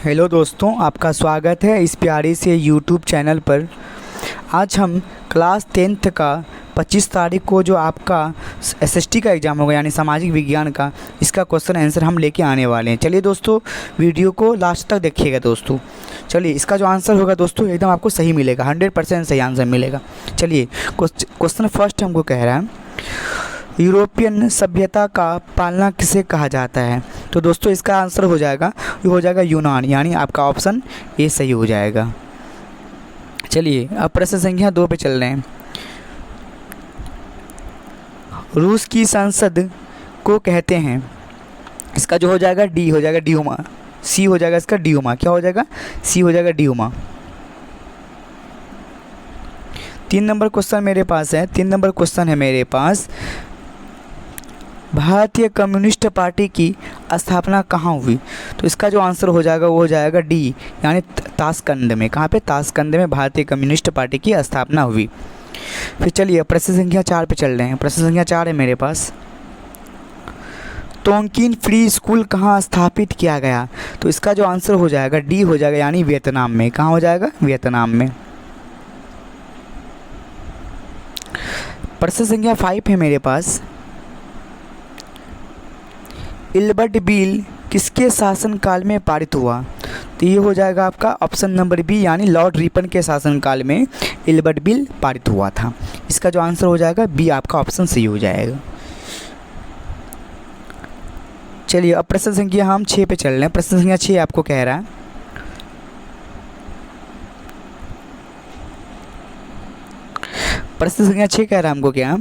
Hello दोस्तों, आपका स्वागत है इस प्यारे से यूट्यूब चैनल पर। आज हम क्लास 10th का 25 तारीख को जो आपका एसएसटी का एग्ज़ाम होगा यानी सामाजिक विज्ञान का, इसका क्वेश्चन आंसर हम लेके आने वाले हैं। चलिए दोस्तों, वीडियो को लास्ट तक देखिएगा दोस्तों। चलिए, इसका जो आंसर होगा दोस्तों एकदम आपको सही मिलेगा, 100% सही आंसर मिलेगा। चलिए, क्वेश्चन फर्स्ट हमको कह रहा है, यूरोपियन सभ्यता का पालना किसे कहा जाता है? तो दोस्तों इसका आंसर हो जाएगा यूनान, यानी आपका ऑप्शन ए सही हो जाएगा। चलिए, अब प्रश्न संख्या 2 पे चल रहे हैं। रूस की संसद को कहते हैं, इसका जो हो जाएगा डी हो जाएगा ड्यूमा, सी हो जाएगा इसका ड्यूमा। क्या हो जाएगा? सी हो जाएगा ड्यूमा। 3 नंबर क्वेश्चन मेरे पास है। 3 नंबर क्वेश्चन है मेरे पास, भारतीय कम्युनिस्ट पार्टी की स्थापना कहाँ हुई? तो इसका जो आंसर हो जाएगा वो हो जाएगा डी, यानी ताशकंद में। कहाँ पे? ताशकंद में भारतीय कम्युनिस्ट पार्टी की स्थापना हुई। फिर चलिए प्रश्न संख्या 4 पे चल रहे हैं। प्रश्न संख्या 4 है मेरे पास, तोंकिन फ्री स्कूल कहाँ स्थापित किया गया? तो इसका जो आंसर हो जाएगा डी हो जाएगा, यानी वियतनाम में। कहाँ हो जाएगा? वियतनाम में। प्रश्न संख्या 5 है मेरे पास, इल्बर्ट बिल किसके शासनकाल में पारित हुआ? तो ये हो जाएगा आपका ऑप्शन नंबर बी, यानी लॉर्ड रिपन के शासनकाल में इल्बर्ट बिल पारित हुआ था। इसका जो आंसर हो जाएगा बी, आपका ऑप्शन सही हो जाएगा। चलिए, अब प्रश्न संख्या हम 6 पे चल रहे हैं। प्रश्न संख्या 6 आपको कह रहा है, प्रश्न संख्या 6 कह रहा है हमको क्या,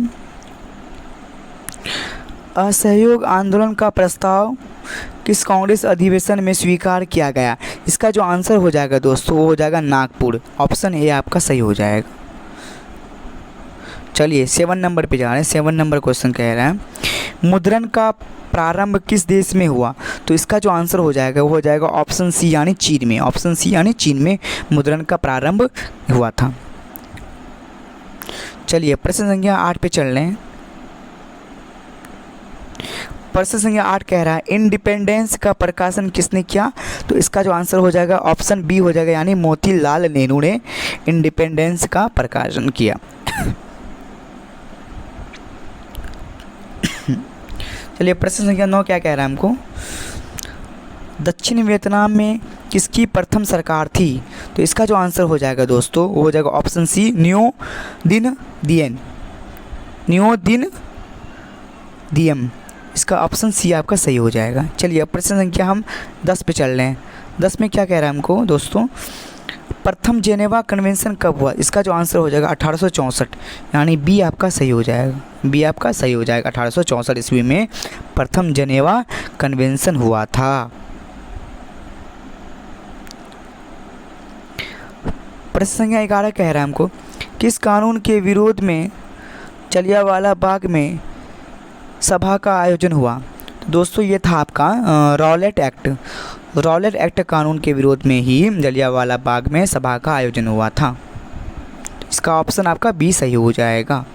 असहयोग आंदोलन का प्रस्ताव किस कांग्रेस अधिवेशन में स्वीकार किया गया? इसका जो आंसर हो जाएगा दोस्तों वो हो जाएगा नागपुर। ऑप्शन ए आपका सही हो जाएगा। चलिए 7 नंबर पे जा रहे हैं। 7 नंबर क्वेश्चन कह रहा है, मुद्रण का प्रारंभ किस देश में हुआ? तो इसका जो आंसर हो जाएगा वो हो जाएगा ऑप्शन सी, यानी चीन में। ऑप्शन सी यानी चीन में मुद्रण का प्रारंभ हुआ था। चलिए प्रश्न संख्या 8 पे चल रहे हैं। प्रश्न संख्या 8 कह रहा है, इंडिपेंडेंस का प्रकाशन किसने किया? तो इसका जो आंसर हो जाएगा ऑप्शन बी हो जाएगा, यानी मोतीलाल नेहरू ने इंडिपेंडेंस का प्रकाशन किया। चलिए प्रश्न संख्या 9 क्या कह रहा है हमको, दक्षिण वियतनाम में किसकी प्रथम सरकार थी? तो इसका जो आंसर हो जाएगा दोस्तों वो हो जाएगा ऑप्शन सी, न्यो दिन दिएन। न्यो दिन दियम। इसका ऑप्शन सी आपका सही हो जाएगा। चलिए अब प्रश्न संख्या हम 10 पे चल रहे हैं। 10 में क्या कह रहा है हमको दोस्तों, प्रथम जेनेवा कन्वेंशन कब हुआ? इसका जो आंसर हो जाएगा 1864, यानी बी आपका सही हो जाएगा। बी आपका सही हो जाएगा। 1864 ईस्वी में प्रथम जेनेवा कन्वेंशन हुआ था। प्रश्न संख्या 11 कह रहा है हमको, किस कानून के विरोध में जलियांवाला बाग में सभा का आयोजन हुआ? तो दोस्तों ये था आपका रॉलेट एक्ट। रॉलेट एक्ट कानून के विरोध में ही जलियांवाला बाग में सभा का आयोजन हुआ था। तो इसका ऑप्शन आपका बी सही हो जाएगा।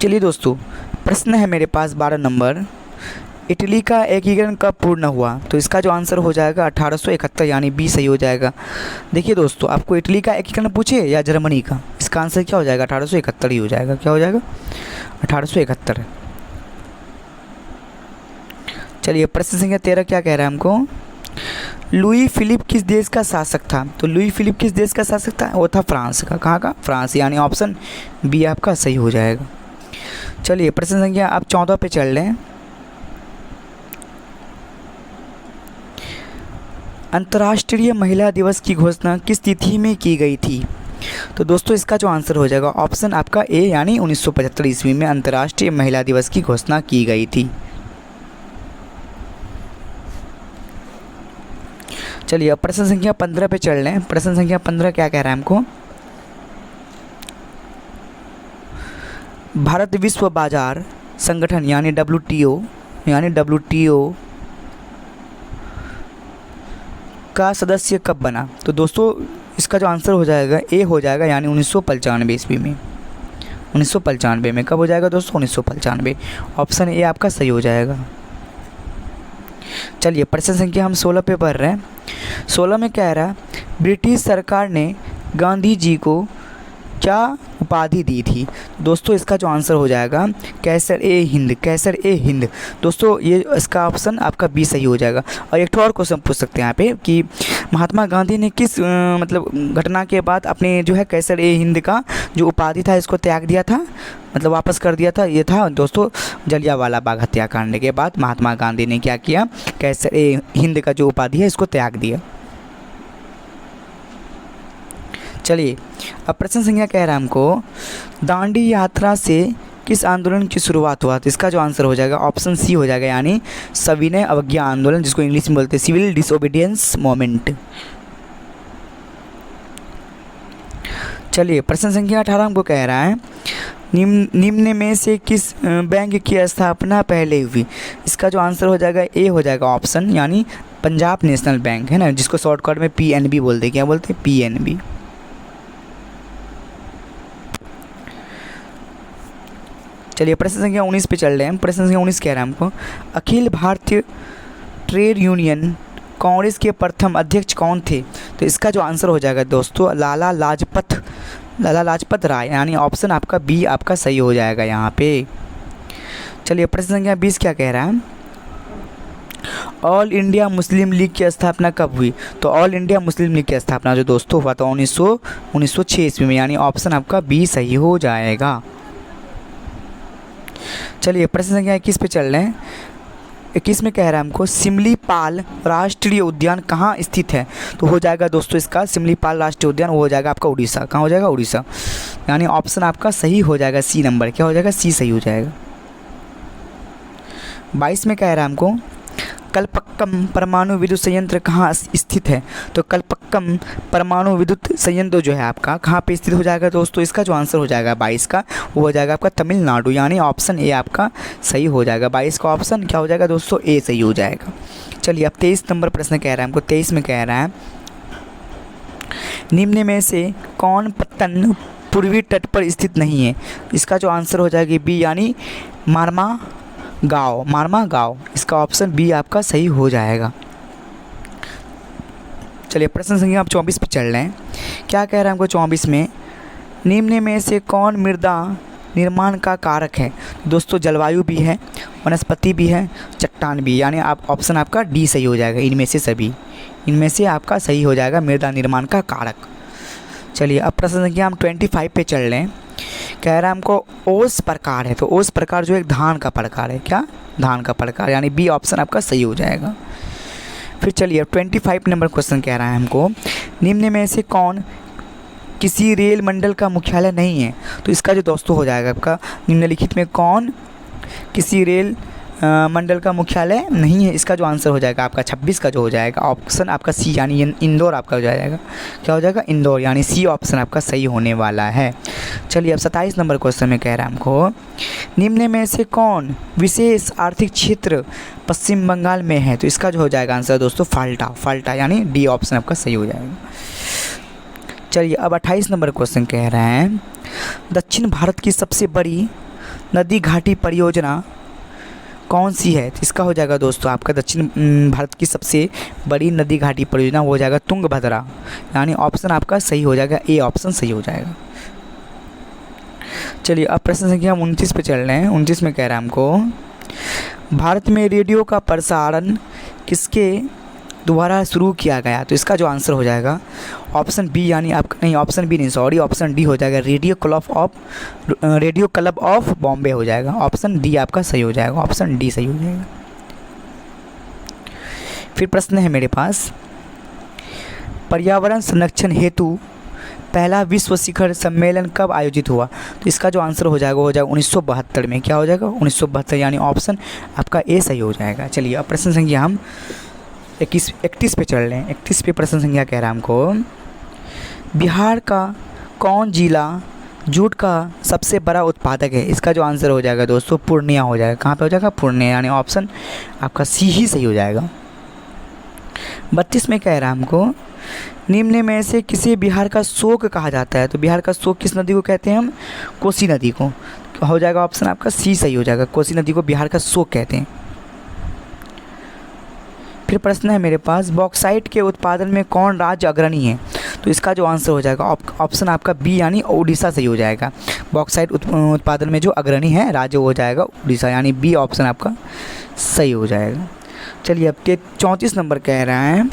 चलिए दोस्तों, प्रश्न है मेरे पास 12 नंबर, इटली का एकीकरण कब पूर्ण हुआ? तो इसका जो आंसर हो जाएगा 1871, यानी बी सही हो जाएगा। देखिए दोस्तों, आपको इटली का एकीकरण पूछे या जर्मनी का, इसका आंसर क्या हो जाएगा? 1871 ही हो जाएगा। क्या हो जाएगा? 1871। चलिए प्रश्न संख्या 13 क्या कह रहा है हमको, लुई फिलिप किस देश का शासक था? तो लुई फिलिप किस देश का शासक था? वो था फ्रांस का। कहाँ का? फ्रांस, यानी ऑप्शन बी आपका सही हो जाएगा। चलिए प्रश्न संख्या आप 14 पे चल रहे हैं। अंतर्राष्ट्रीय महिला दिवस की घोषणा किस तिथि में की गई थी? तो दोस्तों इसका जो आंसर हो जाएगा ऑप्शन आपका ए, यानी 1975 ईस्वी में अंतर्राष्ट्रीय महिला दिवस की घोषणा की गई थी। चलिए अब प्रश्न संख्या 15 पे चल रहे हैं। प्रश्न संख्या 15 क्या कह रहा है हमको, भारत विश्व बाजार संगठन यानी WTO का सदस्य कब बना? तो दोस्तों इसका जो आंसर हो जाएगा ए हो जाएगा, यानी 1995 ईस्वी में। 1995 में कब हो जाएगा दोस्तों? 1995। ऑप्शन ए आपका सही हो जाएगा। चलिए प्रश्न संख्या हम 16 पे पढ़ रहे हैं। 16 में कह रहा है ब्रिटिश सरकार ने गांधी जी को क्या उपाधि दी थी। दोस्तों इसका जो आंसर हो जाएगा कैसर ए हिंद, कैसर ए हिंद। दोस्तों ये इसका ऑप्शन आपका बी सही हो जाएगा। और एक और क्वेश्चन पूछ सकते हैं यहाँ पे कि महात्मा गांधी ने किस मतलब घटना के बाद अपने जो है कैसर ए हिंद का जो उपाधि था इसको त्याग दिया था, मतलब वापस कर दिया था। ये था दोस्तों जलियांवाला बाग हत्याकांड के बाद महात्मा गांधी ने क्या किया, कैसर ए हिंद का जो उपाधि है इसको त्याग दिया। चलिए अब प्रश्न संख्या कह रहा है हमको दांडी यात्रा से किस आंदोलन की शुरुआत हुआ। तो इसका जो आंसर हो जाएगा ऑप्शन सी हो जाएगा, यानी सविनय अवज्ञा आंदोलन, जिसको इंग्लिश में बोलते हैं सिविल डिसोबीडियंस मूवमेंट। चलिए प्रश्न संख्या 18 हमको कह रहा है निम्न में से किस बैंक की स्थापना पहले हुई। इसका जो आंसर हो जाएगा ए हो जाएगा ऑप्शन, यानी पंजाब नेशनल बैंक है ना, जिसको शॉर्टकट में पीएनबी बोलते हैं। क्या बोलते हैं? पीएनबी। चलिए प्रश्न संख्या 19 पे चल रहे हैं। प्रश्न संख्या 19 कह रहा है हमको अखिल भारतीय ट्रेड यूनियन कांग्रेस के प्रथम अध्यक्ष कौन थे। तो इसका जो आंसर हो जाएगा दोस्तों लाला लाजपत राय, यानी ऑप्शन आपका बी आपका सही हो जाएगा यहाँ पे। चलिए प्रश्न संख्या 20 क्या कह रहा है ऑल इंडिया मुस्लिम लीग की स्थापना कब हुई। तो ऑल इंडिया मुस्लिम लीग की स्थापना जो दोस्तों हुआ था 1906 ईस्वी में, यानी ऑप्शन आपका बी सही हो जाएगा। चलिए प्रश्न संख्या 21 पे चल रहे हैं। 21 में कह रहा है हमको सिमलीपाल राष्ट्रीय उद्यान कहाँ स्थित है। तो हो जाएगा दोस्तों इसका सिमलीपाल राष्ट्रीय उद्यान वो हो जाएगा आपका उड़ीसा। कहाँ हो जाएगा? उड़ीसा, यानी ऑप्शन आपका सही हो जाएगा सी नंबर। क्या हो जाएगा? सी सही हो जाएगा। 22 में कह रहा है हमको कलपक्कम परमाणु विद्युत संयंत्र कहाँ स्थित है। तो कलपक्कम परमाणु विद्युत संयंत्र जो है आपका कहाँ पे स्थित हो जाएगा दोस्तों। इसका जो आंसर हो जाएगा 22 का वो हो जाएगा आपका तमिलनाडु, यानी ऑप्शन ए आपका सही हो जाएगा। 22 का ऑप्शन क्या हो जाएगा दोस्तों? ए सही हो जाएगा। चलिए अब 23 नंबर प्रश्न कह रहा है हमको। 23 में कह रहा है निम्न में से कौन पत्तन पूर्वी तट पर स्थित नहीं है। इसका जो आंसर हो जाएगा बी, यानी मारमा गाँव। इसका ऑप्शन बी आपका सही हो जाएगा। चलिए प्रश्न संख्या आप 24 पे चल रहे हैं। क्या कह रहा है हमको 24 में निम्न में से कौन मृदा निर्माण का कारक है। दोस्तों जलवायु भी है, वनस्पति भी है, चट्टान भी, यानी आप ऑप्शन आपका डी सही हो जाएगा। इनमें से सभी, इनमें से आपका सही हो जाएगा मृदा निर्माण का कारक। चलिए अब प्रश्न संख्या हम 25 पे चल रहे हैं। कह रहा है हमको ओस प्रकार है। तो ओस प्रकार जो एक धान का प्रकार है। क्या? धान का प्रकार, यानी बी ऑप्शन आपका सही हो जाएगा। फिर चलिए 25 नंबर क्वेश्चन कह रहा है हमको निम्न में से कौन किसी रेल मंडल का मुख्यालय नहीं है। तो इसका जो दोस्तों हो जाएगा आपका निम्नलिखित में कौन किसी रेल मंडल का मुख्यालय नहीं है। इसका जो आंसर हो जाएगा आपका 26 का जो हो जाएगा ऑप्शन आपका सी, यानी इंदौर आपका हो जाएगा। क्या हो जाएगा? इंदौर, यानी सी ऑप्शन आपका सही होने वाला है। चलिए अब 27 नंबर क्वेश्चन में कह रहा है हमको निम्न में से कौन विशेष आर्थिक क्षेत्र पश्चिम बंगाल में है। तो इसका जो हो जाएगा आंसर दोस्तों फाल्टा, यानी डी ऑप्शन आपका सही हो जाएगा। चलिए अब 28 नंबर क्वेश्चन कह रहे हैं दक्षिण भारत की सबसे बड़ी नदी घाटी परियोजना कौन सी है। तो इसका हो जाएगा दोस्तों आपका दक्षिण भारत की सबसे बड़ी नदी घाटी परियोजना वो हो जाएगा तुंगभद्रा, यानी ऑप्शन आपका सही हो जाएगा। ए ऑप्शन सही हो जाएगा। चलिए अब प्रश्न संख्या 29 पे चल रहे हैं। 29 में कह रहा है हमको भारत में रेडियो का प्रसारण किसके द्वारा शुरू किया गया। तो इसका जो आंसर हो जाएगा ऑप्शन बी, यानी आपका नहीं ऑप्शन बी नहीं सॉरी ऑप्शन डी हो जाएगा रेडियो क्लब ऑफ बॉम्बे हो जाएगा। ऑप्शन डी आपका सही हो जाएगा। ऑप्शन डी सही हो जाएगा। फिर प्रश्न है मेरे पास पर्यावरण संरक्षण हेतु पहला विश्व शिखर सम्मेलन कब आयोजित हुआ। तो इसका जो आंसर हो जाएगा 1972 में। क्या हो जाएगा? 1972, यानी ऑप्शन आपका ए सही हो जाएगा। चलिए अब प्रश्न संख्या हम 31 पे चल रहे हैं। 31 पे प्रश्न संख्या कह रहा है हमको बिहार का कौन जिला जूट का सबसे बड़ा उत्पादक है। इसका जो आंसर हो जाएगा दोस्तों पूर्णिया हो जाएगा। कहाँ पे हो जाएगा? पूर्णिया, यानी ऑप्शन आपका सी ही सही हो जाएगा। 32 में कह रहा है हमको निम्न में से किसे बिहार का शोक कहा जाता है। तो बिहार का शोक किस नदी को कहते हैं हम? कोसी नदी को। हो जाएगा ऑप्शन आपका सी सही हो जाएगा। कोसी नदी को बिहार का शोक कहते हैं। फिर प्रश्न है मेरे पास, बॉक्साइट के उत्पादन में कौन राज्य अग्रणी है? तो इसका जो आंसर हो जाएगा ऑप्शन आपका बी यानी उड़ीसा सही हो जाएगा। बॉक्साइट उत्पादन में जो अग्रणी है राज्य हो जाएगा उड़ीसा, यानी बी ऑप्शन आपका सही हो जाएगा। चलिए अब 34 नंबर कह रहा है,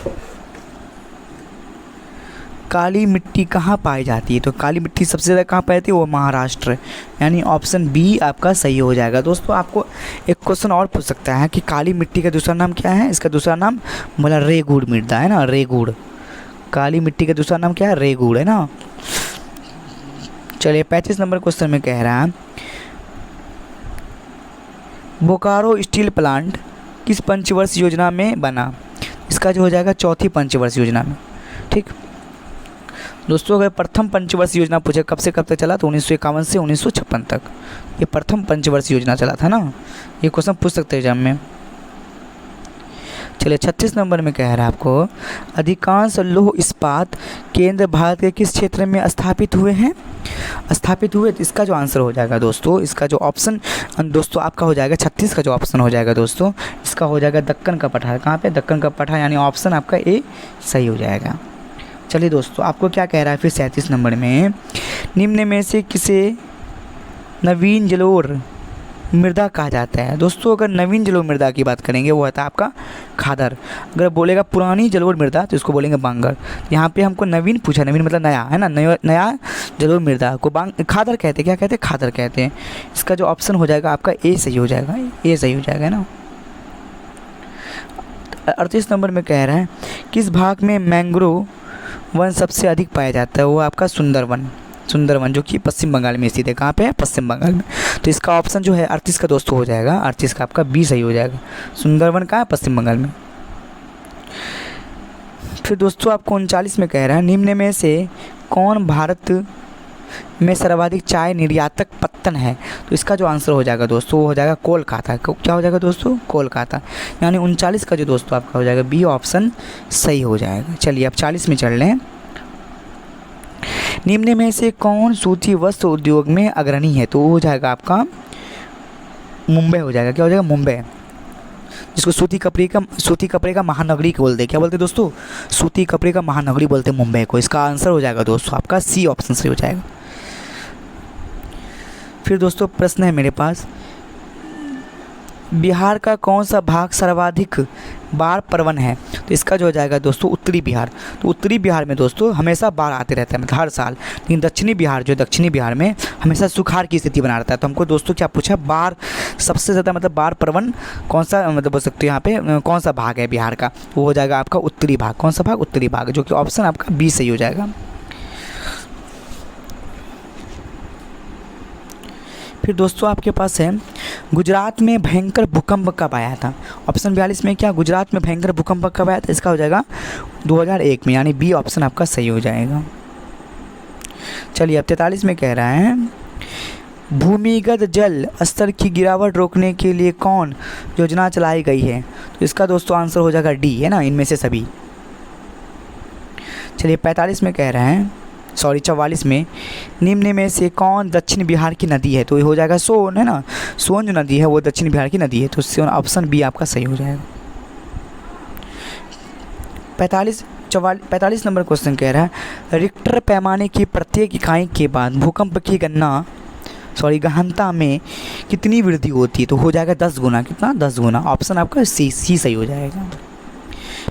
काली मिट्टी कहाँ पाई जाती है? तो काली मिट्टी सबसे ज़्यादा कहाँ पाई जाती है? वो महाराष्ट्र, यानी ऑप्शन बी आपका सही हो जाएगा। दोस्तों आपको एक क्वेश्चन और पूछ सकता है कि काली मिट्टी का दूसरा नाम क्या है? इसका दूसरा नाम बोला रेगुड़ मृदा है ना, रेगुड़। काली मिट्टी का दूसरा नाम क्या है? रेगुड़ है ना। चलिए 35 नंबर क्वेश्चन में कह रहा है, बोकारो स्टील प्लांट किस पंचवर्ष योजना में बना? इसका जो हो जाएगा चौथी पंचवर्ष योजना में। ठीक दोस्तों, अगर प्रथम पंचवर्ष योजना पूछे कब से कब तक चला, तो 1951 से 1956 तक ये प्रथम पंचवर्ष योजना चला था ना। ये क्वेश्चन पूछ सकते हैं एग्जाम में। चलिए 36 नंबर में कह रहा है आपको, अधिकांश लौह इस्पात केंद्र भारत के किस क्षेत्र में स्थापित हुए हैं? स्थापित हुए, तो इसका जो आंसर हो जाएगा दोस्तों, इसका जो ऑप्शन दोस्तों आपका हो जाएगा 36 का जो ऑप्शन हो जाएगा दोस्तों, इसका हो जाएगा दक्कन का पठार। कहाँ पे? दक्कन का पठार, यानी ऑप्शन आपका ए सही हो जाएगा। चलिए दोस्तों आपको क्या कह रहा है फिर 37 नंबर में, निम्न में से किसे नवीन जलोढ़ मृदा कहा जाता है? दोस्तों अगर नवीन जलोढ़ मृदा की बात करेंगे वो होता है आपका खादर। अगर बोलेगा पुरानी जलोढ़ मृदा तो इसको बोलेंगे बांगर। यहाँ पे हमको नवीन पूछा, नवीन मतलब नया है ना, नया जलोढ़ मृदा को खादर कहते हैं। क्या कहते हैं? खादर कहते हैं। इसका जो ऑप्शन हो जाएगा आपका ए सही हो जाएगा, ए सही हो जाएगा ना। 38 नंबर में कह रहा है, किस भाग में मैंग्रोव वन सबसे अधिक पाया जाता है? वो आपका सुंदरवन, जो कि पश्चिम बंगाल में स्थित है। कहाँ पे है? पश्चिम बंगाल में। तो इसका ऑप्शन जो है 38 का दोस्तों हो जाएगा, 38 का आपका बी सही हो जाएगा। सुंदरवन कहाँ है? पश्चिम बंगाल में। फिर दोस्तों आपको 39 में कह रहा है, निम्न में से कौन भारत में सर्वाधिक चाय निर्यातक पत्तन है? तो इसका जो आंसर हो जाएगा दोस्तों वो हो जाएगा कोलकाता। क्या हो जाएगा दोस्तों? कोलकाता, यानी 39 का जो दोस्तों आपका हो जाएगा बी ऑप्शन सही हो जाएगा। चलिए अब 40 में चल रहे हैं, निम्न में से कौन सूती वस्त्र उद्योग में अग्रणी है? तो वो हो जाएगा आपका मुंबई हो जाएगा। क्या हो जाएगा? मुंबई, जिसको सूती कपड़े का महानगरी बोलते हैं। क्या बोलते हैं दोस्तों? सूती कपड़े का महानगरी बोलते हैं मुंबई को। इसका आंसर हो जाएगा दोस्तों आपका सी ऑप्शन सही हो जाएगा। फिर दोस्तों प्रश्न है मेरे पास, बिहार का कौन सा भाग सर्वाधिक बाढ़ प्रवण है? तो इसका जो हो जाएगा दोस्तों उत्तरी बिहार। तो उत्तरी बिहार में दोस्तों हमेशा बाढ़ आते रहता है, मतलब हर साल। लेकिन दक्षिणी बिहार में हमेशा सुखाड़ की स्थिति बना रहता है। तो हमको दोस्तों क्या पूछा, बाढ़ सबसे ज़्यादा मतलब बाढ़ प्रवण कौन सा, मतलब बोल सकते हो यहाँ पे कौन सा भाग है बिहार का? वो हो जाएगा आपका उत्तरी भाग। कौन सा भाग? उत्तरी भाग, जो कि ऑप्शन आपका बी सही हो जाएगा। फिर दोस्तों आपके पास है, गुजरात में भयंकर भूकंप कब आया था? ऑप्शन 42 में क्या गुजरात में भयंकर भूकंप कब आया था? इसका हो जाएगा 2001 में, यानी बी ऑप्शन आपका सही हो जाएगा। चलिए अब 43 में कह रहा है, भूमिगत जल स्तर की गिरावट रोकने के लिए कौन योजना चलाई गई है? तो इसका दोस्तों आंसर हो जाएगा डी, है ना, इनमें से सभी। चलिए 45 में कह रहे हैं, 44 में, निम्न में से कौन दक्षिण बिहार की नदी है? तो ये हो जाएगा सोन, है ना। सोन जो नदी है वो दक्षिण बिहार की नदी है। तो ऑप्शन बी आपका सही हो जाएगा। 45 नंबर क्वेश्चन कह रहा है, रिक्टर पैमाने की प्रत्येक इकाई के बाद भूकंप की गहनता में कितनी वृद्धि होती है? तो हो जाएगा 10 गुना। कितना? 10 गुना। ऑप्शन आपका सी सही हो जाएगा।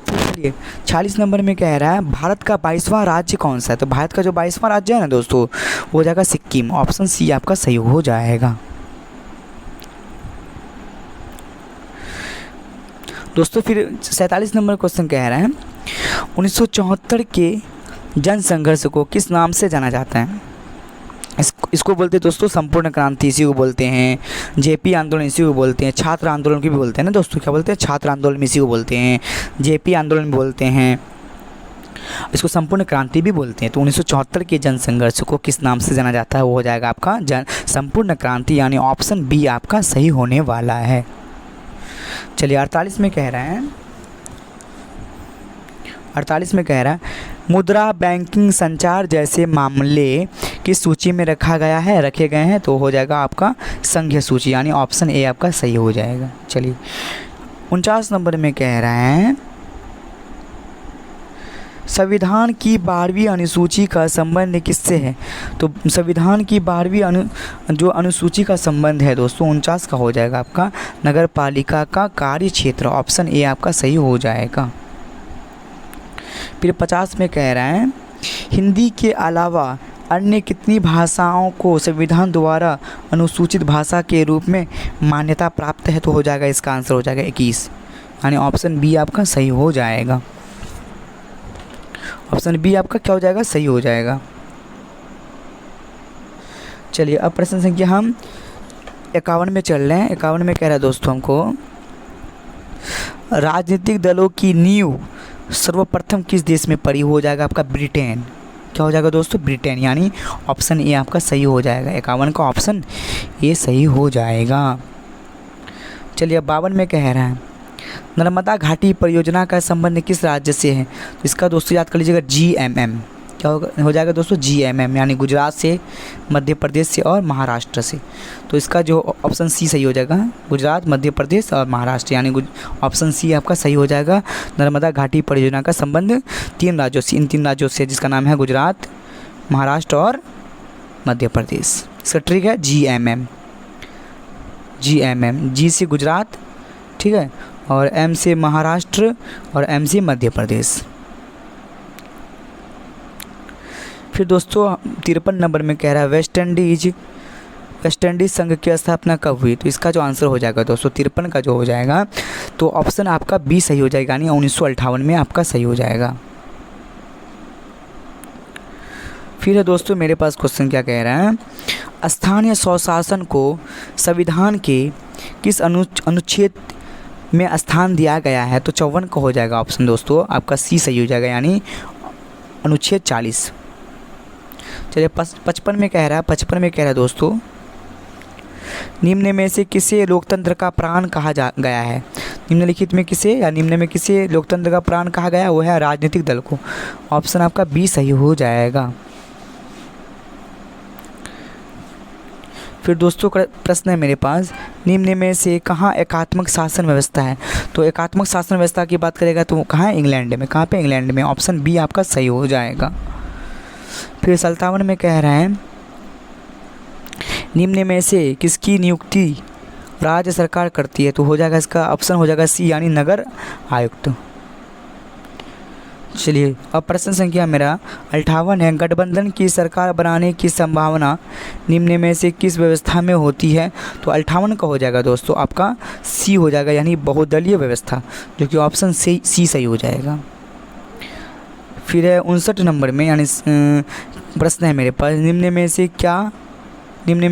चलिए 46 नंबर में कह रहा है, भारत का 22वां राज्य कौन सा है? तो भारत का जो 22वां राज्य है ना दोस्तों वो हो जाएगा सिक्किम। ऑप्शन सी आपका सही हो जाएगा। दोस्तों फिर 47 नंबर क्वेश्चन कह रहा है, 1974 के जन संघर्ष को किस नाम से जाना जाता है? इसको बोलते हैं दोस्तों संपूर्ण क्रांति, इसी को बोलते हैं। जेपी आंदोलन इसी को बोलते हैं। छात्र आंदोलन की भी बोलते हैं ना दोस्तों। क्या बोलते हैं? छात्र आंदोलन इसी को बोलते हैं। जेपी आंदोलन भी बोलते हैं, इसको संपूर्ण क्रांति भी बोलते हैं। तो 1974 के जन संघर्ष को किस नाम से जाना जाता है? वो हो जाएगा आपका संपूर्ण क्रांति, यानी ऑप्शन बी आपका सही होने वाला है। चलिए 48 में कह रहे हैं, 48 में कह रहा है, मुद्रा बैंकिंग संचार जैसे मामले किस सूची में रखे गए हैं? तो हो जाएगा आपका संघीय सूची, यानी ऑप्शन ए आपका सही हो जाएगा। चलिए 49 नंबर में कह रहे हैं, संविधान की 12वीं अनुसूची का संबंध किससे है? तो संविधान की 12वीं जो अनुसूची का संबंध है दोस्तों 49 का हो जाएगा आपका नगर पालिका का कार्य क्षेत्र। ऑप्शन ए आपका सही हो जाएगा। फिर 50 में कह रहा है हिंदी के अलावा अन्य कितनी भाषाओं को संविधान द्वारा अनुसूचित भाषा के रूप में मान्यता प्राप्त है? तो हो जाएगा इसका आंसर हो जाएगा 21, यानी ऑप्शन बी आपका सही हो जाएगा। ऑप्शन बी आपका क्या हो जाएगा? सही हो जाएगा। चलिए अब प्रश्न संख्या हम 51 में चल रहे हैं। 51 में कह रहा है दोस्तों हमको राजनीतिक दलों की नींव सर्वप्रथम किस देश में पड़ी? हो जाएगा आपका ब्रिटेन। क्या हो जाएगा दोस्तों? ब्रिटेन, यानी ऑप्शन ए आपका सही हो जाएगा। 51 का ऑप्शन ए सही हो जाएगा। चलिए अब 52 में कह रहा है नर्मदा घाटी परियोजना का संबंध किस राज्य से है? तो इसका दोस्तों याद कर लीजिएगा GMM। क्या हो जाएगा दोस्तों? GMM, यानी गुजरात से, मध्य प्रदेश से और महाराष्ट्र से। तो इसका जो ऑप्शन सी सही हो जाएगा, गुजरात, मध्य प्रदेश और महाराष्ट्र, यानी ऑप्शन सी आपका सही हो जाएगा। नर्मदा घाटी परियोजना का संबंध 3 राज्यों से, इन 3 राज्यों से, जिसका नाम है गुजरात, महाराष्ट्र और मध्य प्रदेश। इसका ट्रिक है GMM। G से गुजरात, ठीक है, और M से महाराष्ट्र और M से मध्य प्रदेश। फिर दोस्तों 53 नंबर में कह रहा है वेस्ट इंडीज संघ की स्थापना कब हुई? तो इसका जो आंसर हो जाएगा दोस्तों 53 का जो हो जाएगा तो ऑप्शन आपका बी सही हो जाएगा, यानी 1958 में आपका सही हो जाएगा। फिर है दोस्तों मेरे पास क्वेश्चन क्या कह रहा है स्थानीय स्वशासन को संविधान के किस अनुच्छेद में स्थान दिया गया है? तो 54 का हो जाएगा ऑप्शन दोस्तों आपका सी सही हो जाएगा, यानी अनुच्छेद 40। चलिए 55 में कह रहा है दोस्तों निम्न में से किसे लोकतंत्र का प्राण कहा गया है? निम्नलिखित में किसे या निम्न में किसे लोकतंत्र का प्राण कहा गया? वो है राजनीतिक दल को। ऑप्शन आपका बी सही हो जाएगा। फिर दोस्तों प्रश्न है मेरे पास निम्न में से कहाँ एकात्मक शासन व्यवस्था है? तो एकात्मक शासन व्यवस्था की बात करेगा तो कहाँ है? इंग्लैंड में। कहाँ पे? इंग्लैंड में। ऑप्शन बी आपका सही हो जाएगा। फिर 57 में कह रहा है निम्न में से किसकी नियुक्ति राज्य सरकार करती है? तो हो जाएगा इसका ऑप्शन हो जाएगा सी, यानी नगर आयुक्त। चलिए अब प्रश्न संख्या मेरा 58 है गठबंधन की सरकार बनाने की संभावना निम्न में से किस व्यवस्था में होती है? तो 58 का हो जाएगा दोस्तों आपका सी हो जाएगा, यानी बहुदलीय व्यवस्था, जो कि ऑप्शन सी सही हो जाएगा। फिर है 59 नंबर में, यानी प्रश्न है मेरे पास निम्न में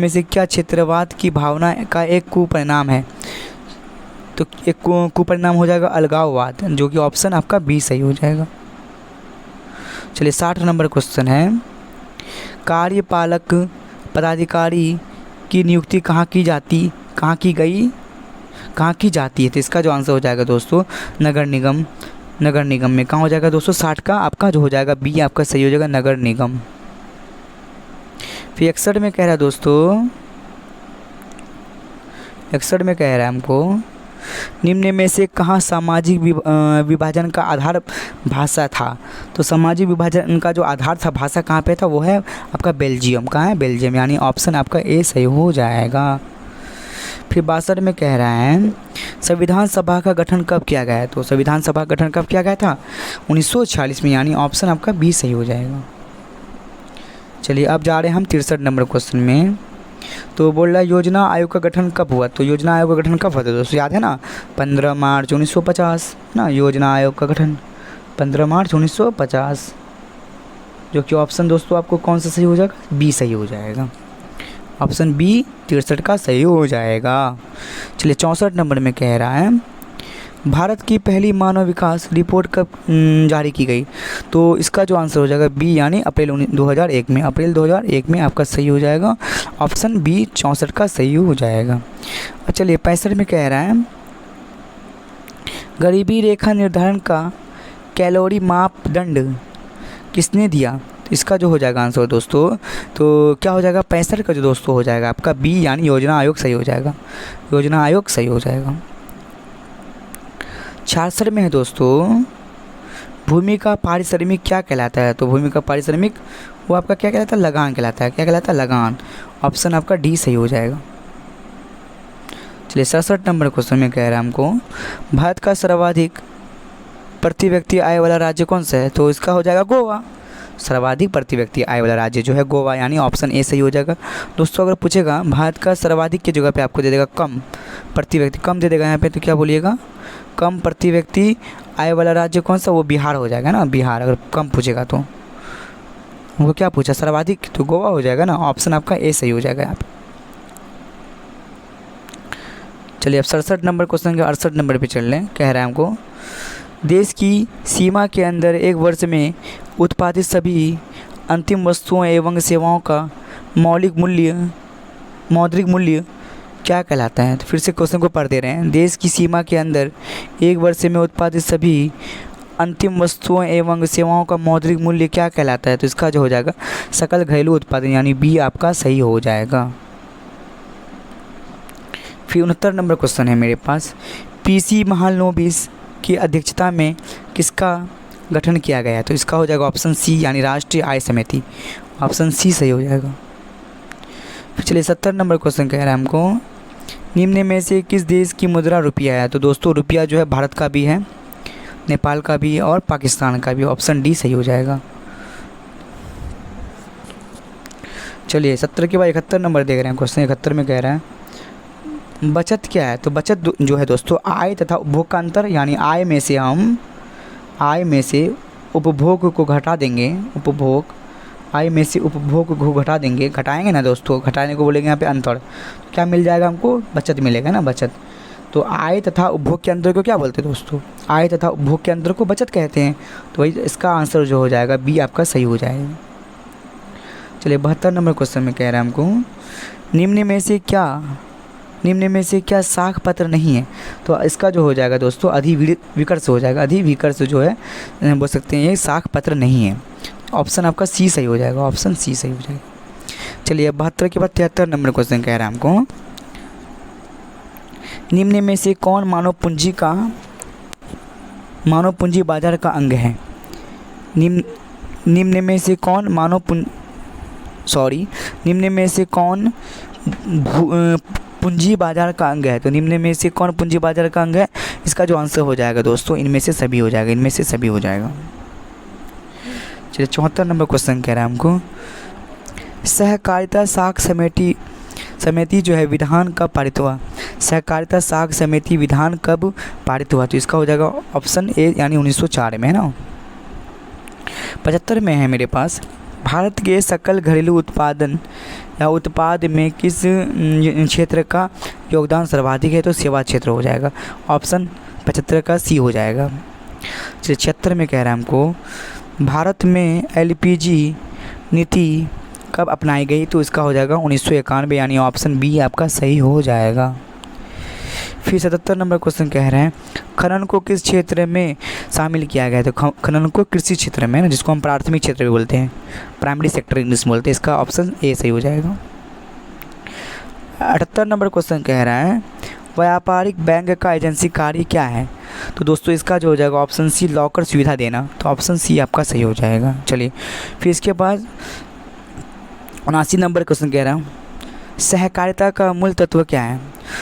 से क्या क्षेत्रवाद की भावना का एक कुपरिणाम है? तो एक कुपरिणाम हो जाएगा अलगाववाद, जो कि ऑप्शन आपका बी सही हो जाएगा। चलिए 60 नंबर क्वेश्चन है कार्यपालक पदाधिकारी की नियुक्ति कहाँ की जाती है? तो इसका जो आंसर हो जाएगा दोस्तों नगर निगम में। कहाँ हो जाएगा दोस्तों? 60 का आपका जो हो जाएगा बी आपका सही हो जाएगा, नगर निगम। फिर 61 में कह रहा है दोस्तों 61 में कह रहा है हमको निम्न में से कहाँ सामाजिक विभाजन का आधार भाषा था? तो सामाजिक विभाजन का जो आधार था भाषा कहाँ पे था? वो है आपका बेल्जियम। कहाँ है? बेल्जियम, यानी ऑप्शन आपका ए सही हो जाएगा। फिर 62 में कह रहा है संविधान सभा का गठन कब किया गया है? तो संविधान सभा का गठन कब किया गया था? 1946 में, यानी ऑप्शन आपका बी सही हो जाएगा। चलिए अब जा रहे हैं हम 63 नंबर क्वेश्चन में। तो बोल रहा है योजना आयोग का गठन कब हुआ? तो योजना आयोग का गठन कब हुआ था दोस्तों? याद है ना? 15 मार्च 1950 ना। योजना आयोग का गठन 15 मार्च 1950, जो कि ऑप्शन दोस्तों आपको कौन सा सही हो जाएगा? बी सही हो जाएगा। ऑप्शन बी 63 का सही हो जाएगा। चलिए 64 नंबर में कह रहा है भारत की पहली मानव विकास रिपोर्ट कब जारी की गई? तो इसका जो आंसर हो जाएगा बी, यानी अप्रैल 2001 में। अप्रैल 2001 में आपका सही हो जाएगा। ऑप्शन बी 64 का सही हो जाएगा। अब चलिए 65 में कह रहा है गरीबी रेखा निर्धारण का कैलोरी मापदंड किसने दिया? तो इसका जो हो जाएगा आंसर दोस्तों तो क्या हो जाएगा? 65 का जो दोस्तों हो जाएगा आपका बी, यानी योजना आयोग सही हो जाएगा। योजना आयोग सही हो जाएगा। 66 में है दोस्तों भूमि का पारिश्रमिक क्या कहलाता है? तो भूमि का पारिश्रमिक वो आपका क्या कहलाता है? लगान कहलाता है। क्या कहलाता है? लगान। ऑप्शन आपका डी सही हो जाएगा। चलिए 67 नंबर क्वेश्चन में कह रहा है हमको, भारत का सर्वाधिक प्रति व्यक्ति आय वाला राज्य कौन सा है? तो इसका हो जाएगा गोवा। सर्वाधिक प्रति व्यक्ति आय वाला राज्य जो है गोवा, यानी ऑप्शन ए सही हो जाएगा। दोस्तों अगर पूछेगा भारत का सर्वाधिक की जगह पे आपको दे देगा कम प्रति व्यक्ति, कम दे देगा यहाँ पे, तो क्या बोलिएगा? कम प्रति व्यक्ति आय वाला राज्य कौन सा? वो बिहार हो जाएगा ना, बिहार। अगर कम पूछेगा तो वो क्या पूछा? सर्वाधिक, तो गोवा हो जाएगा ना। ऑप्शन आपका ए सही हो जाएगा यहाँ पे। चलिए अब 67 नंबर क्वेश्चन के 68 नंबर पे चल लें। कह रहा है हमको, देश की सीमा के अंदर एक वर्ष में उत्पादित सभी अंतिम वस्तुओं एवं सेवाओं का मौद्रिक मूल्य क्या कहलाता है? तो फिर से क्वेश्चन को पढ़ दे रहे हैं। देश की सीमा के अंदर एक वर्ष में उत्पादित सभी अंतिम वस्तुओं एवं सेवाओं का मौद्रिक मूल्य क्या कहलाता है? तो इसका जो हो जाएगा सकल घरेलू उत्पादन, यानी बी आपका सही हो जाएगा। फिर 69 नंबर क्वेश्चन है मेरे पास, पीसी महालनोबिस की अध्यक्षता में किसका गठन किया गया है? तो इसका हो जाएगा ऑप्शन सी, यानी राष्ट्रीय आय समिति। ऑप्शन सी सही हो जाएगा। फिर चलिए 70 नंबर क्वेश्चन कह रहा है हमको, निम्न में से किस देश की मुद्रा रुपया है? तो दोस्तों रुपया जो है भारत का भी है, नेपाल का भी और पाकिस्तान का भी। ऑप्शन डी सही हो जाएगा। चलिए 70 के बाद 71 नंबर देख रहे हैं क्वेश्चन। 71 में कह रहा है, बचत क्या है? तो बचत जो है दोस्तों आय तथा उपभोग का अंतर, यानी आय में से उपभोग को घटा देंगे। आय में से उपभोग को घटा देंगे, घटाएंगे ना दोस्तों, घटाने को बोलेंगे यहाँ पे अंतर। क्या मिल जाएगा हमको? बचत मिलेगा ना, बचत। तो आय तथा उपभोग के अंतर को क्या बोलते हैं दोस्तों? आय तथा उपभोग के अंतर को बचत कहते हैं। तो वही इसका आंसर जो हो जाएगा बी आपका सही हो जाएगा। चलिए 72 नंबर क्वेश्चन में कह रहा है हमको, निम्न में से क्या शाख पत्र नहीं है? तो इसका जो हो जाएगा दोस्तों अधिविकर्ष हो जाएगा। अधिविकर्ष जो है बोल सकते हैं ये शाख पत्र नहीं है। ऑप्शन आपका सी सही हो जाएगा। ऑप्शन सी सही हो जाएगा। चलिए 72 के बाद 73 नंबर क्वेश्चन कह रहा है हमको, निम्न में से कौन मानव पूंजी बाजार का अंग है? निम्न में से कौन पूंजी बाजार का अंग है? तो निम्न में से कौन पूंजी बाजार का अंग है? इसका जो आंसर हो जाएगा दोस्तों इनमें से सभी हो जाएगा। चलिए 74 नंबर क्वेश्चन कह रहा है हमको, सहकारिता साख समिति जो है विधान कब पारित हुआ? सहकारिता साख समिति विधान कब पारित हुआ? तो इसका हो जाएगा ऑप्शन ए, यानी 1904 में है ना। 75 में है मेरे पास, भारत के सकल घरेलू उत्पादन या उत्पाद में किस क्षेत्र का योगदान सर्वाधिक है? तो सेवा क्षेत्र हो जाएगा। ऑप्शन 75 का सी हो जाएगा। 76 में कह रहा है हमको, भारत में एलपीजी नीति कब अपनाई गई? तो इसका हो जाएगा 1991, यानी ऑप्शन बी आपका सही हो जाएगा। फिर 77 नंबर क्वेश्चन कह रहे हैं, खनन को किस क्षेत्र में शामिल किया गया है? तो खनन को कृषि क्षेत्र में ना, जिसको हम प्राथमिक क्षेत्र भी बोलते हैं, प्राइमरी सेक्टर इंग्लिश बोलते हैं। इसका ऑप्शन ए सही हो जाएगा। 78 नंबर क्वेश्चन कह रहा है, व्यापारिक बैंक का एजेंसी कार्य क्या है? तो दोस्तों इसका जो हो जाएगा ऑप्शन सी, लॉकर सुविधा देना। तो ऑप्शन सी आपका सही हो जाएगा। चलिए फिर इसके बाद 79 नंबर क्वेश्चन कह रहा हूँ, सहकारिता का मूल तत्व क्या है?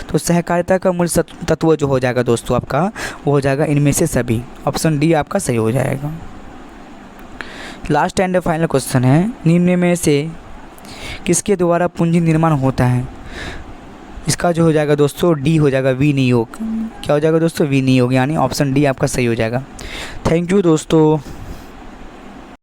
तो सहकारिता का मूल तत्व जो हो जाएगा दोस्तों आपका वो हो जाएगा इनमें से सभी। ऑप्शन डी आपका सही हो जाएगा। लास्ट एंड फाइनल क्वेश्चन है, निम्न में से किसके द्वारा पूंजी निर्माण होता है? इसका जो हो जाएगा दोस्तों डी हो जाएगा, विनियोग। क्या हो जाएगा दोस्तों? विनियोग, यानी ऑप्शन डी आपका सही हो जाएगा। थैंक यू दोस्तों।